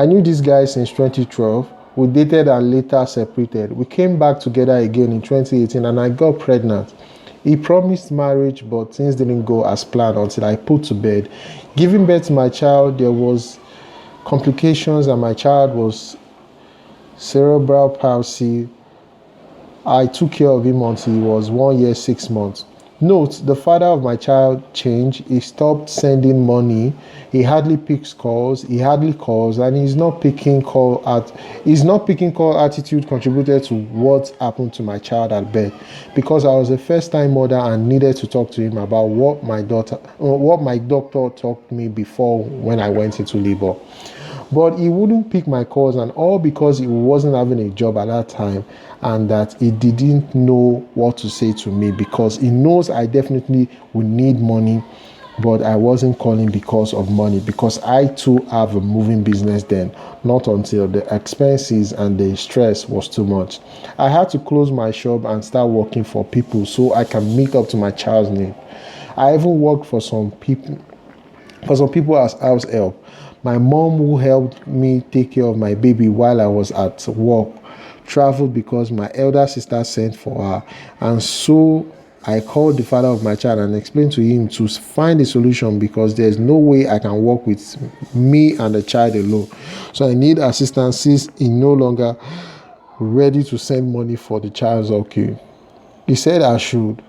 I knew this guy since 2012. We dated and later separated. We came back together again in 2018 and I got pregnant. He promised marriage, but things didn't go as planned until I put to bed. Giving birth to my child, there was complications and my child was cerebral palsy. I took care of him until he was 1 year, 6 months. Note, the father of my child changed. He stopped sending money. He hardly picks calls. He hardly calls, and he's not picking call attitude contributed to what happened to my child at birth, because I was a first-time mother and needed to talk to him about what my doctor taught me before when I went into labor. But he wouldn't pick my calls, and all because he wasn't having a job at that time, and that he didn't know what to say to me, because he knows I definitely would need money, but I wasn't calling because of money, because I too have a moving business then, not until the expenses and the stress was too much. I had to close my shop and start working for people so I can meet up to my child's need. I even worked for some people as house help. My mom, who helped me take care of my baby while I was at work, traveled because my elder sister sent for her. And so I called the father of my child and explained to him to find a solution, because there's no way I can work with me and the child alone. So I need assistance since he no longer ready to send money for the child's okay. He said I should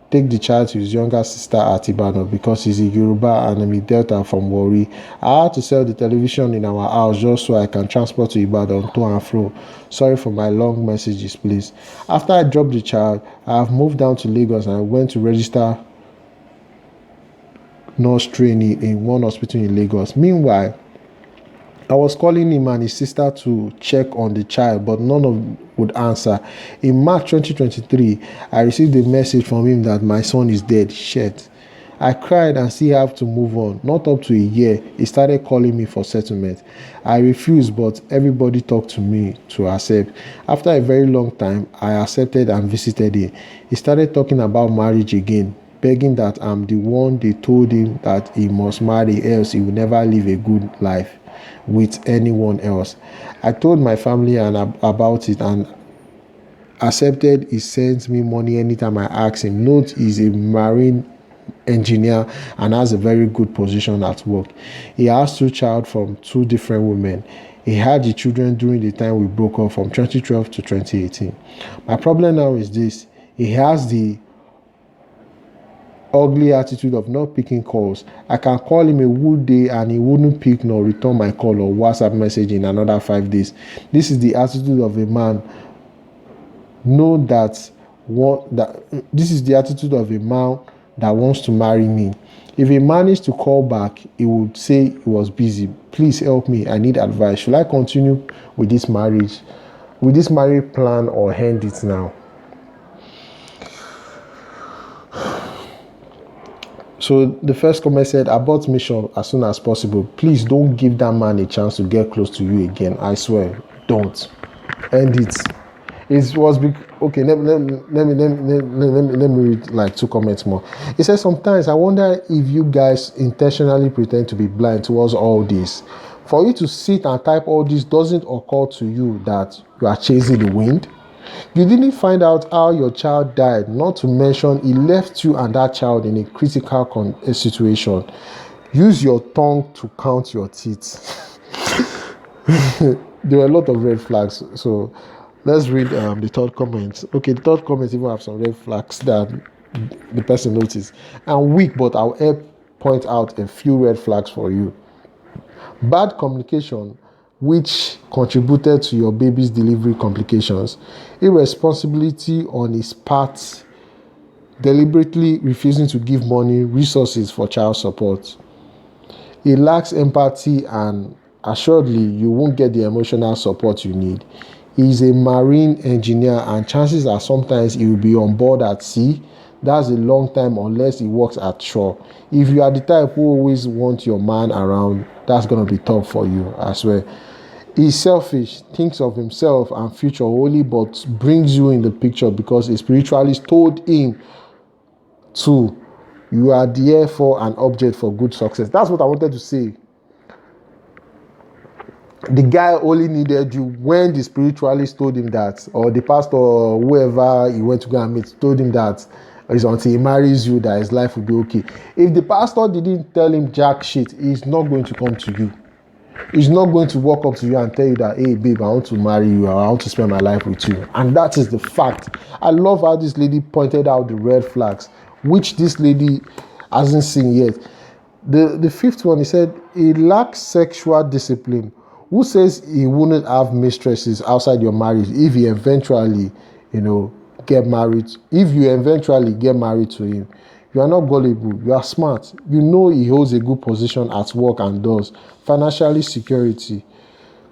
take the child to his younger sister at Ibadan because he's a Yoruba and I'm a Delta from Warri. I had to sell the television in our house just so I can transport to Ibadan to and fro. Sorry for my long messages, please. After I dropped the child, I have moved down to Lagos and I went to register nurse trainee in one hospital in Lagos. Meanwhile, I was calling him and his sister to check on the child, but none of them would answer. In March 2023, I received a message from him that my son is dead. Shit. I cried and still have to move on. Not up to a year, he started calling me for settlement. I refused, but everybody talked to me to accept. After a very long time, I accepted and visited him. He started talking about marriage again, begging that I'm the one they told him that he must marry, else he will never live a good life with anyone else. I told my family about it and accepted. He sends me money anytime I ask him. Note, he's a marine engineer and has a very good position at work. He has 2 children from 2 different women. He had the children during the time we broke up from 2012 to 2018. My problem now is this: he has the ugly attitude of not picking calls. I can call him a whole day and he wouldn't pick nor return my call or WhatsApp message in another 5 days. This is the attitude of a man. This is the attitude of a man that wants to marry me. If he managed to call back, he would say he was busy. Please help me. I need advice. Should I continue with this marriage plan, or end it now? So the first comment said, abort mission as soon as possible. Please don't give that man a chance to get close to you again. I swear, don't. End it. It was big. Okay, let me read like 2 comments more. It says, sometimes I wonder if you guys intentionally pretend to be blind towards all this. For you to sit and type all this, doesn't occur to you that you are chasing the wind? You didn't find out how your child died, not to mention he left you and that child in a critical situation. Use your tongue to count your teeth. There were a lot of red flags. So let's read the 3rd comment. Okay, the 3rd comment even have some red flags that the person noticed. I'm weak, but I'll help point out a few red flags for you. Bad communication, which contributed to your baby's delivery complications. Irresponsibility on his part, deliberately refusing to give money, resources for child support. He lacks empathy, and assuredly you won't get the emotional support you need. He's a marine engineer and chances are sometimes he will be on board at sea. That's a long time unless he works at shore. If you are the type who always want your man around, that's going to be tough for you, I swear. He's selfish, thinks of himself and future only, but brings you in the picture because a spiritualist told him to. You are therefore an object for good success. That's what I wanted to say. The guy only needed you when the spiritualist told him that, or the pastor or whoever he went to go and meet told him that it's until he marries you that his life will be okay. If the pastor didn't tell him jack shit, he's not going to come to you. He's not going to walk up to you and tell you that, hey babe, I want to marry you, or I want to spend my life with you. And that is the fact. I love how this lady pointed out the red flags, which this lady hasn't seen yet. The fifth one, he said, he lacks sexual discipline. Who says he wouldn't have mistresses outside your marriage if he eventually, get married? If you eventually get married to him, you are not gullible. You are smart. You know he holds a good position at work and does. Financial security.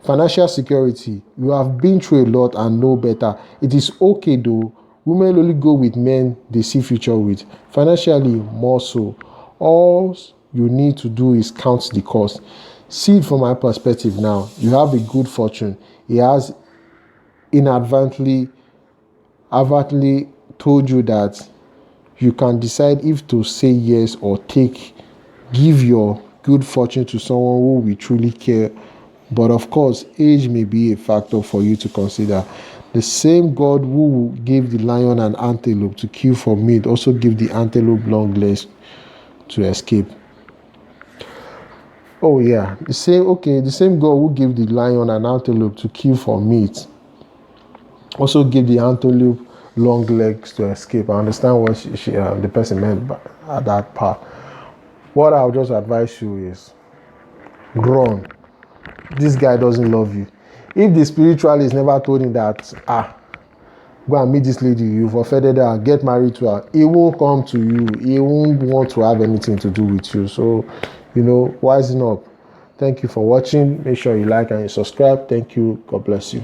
You have been through a lot and know better. It is okay though. Women only go with men they see future with. Financially, more so. All you need to do is count the cost. See it from my perspective now. You have a good fortune. He has inadvertently told you that you can decide if to say yes or give your good fortune to someone who will truly care. But of course, age may be a factor for you to consider. The same God who gave the lion and antelope to kill for meat also gave the antelope long legs to escape. Oh yeah, the same God who gave the lion and antelope to kill for meat also gave the antelope long legs to escape. I understand what the person meant by that part. What I'll just advise you is run. This guy doesn't love you. If the spiritualist never told him that, go and meet this lady, you've offended her, get married to her, he won't come to you. He won't want to have anything to do with you. So, wisen up. Thank you for watching. Make sure you like and you subscribe. Thank you. God bless you.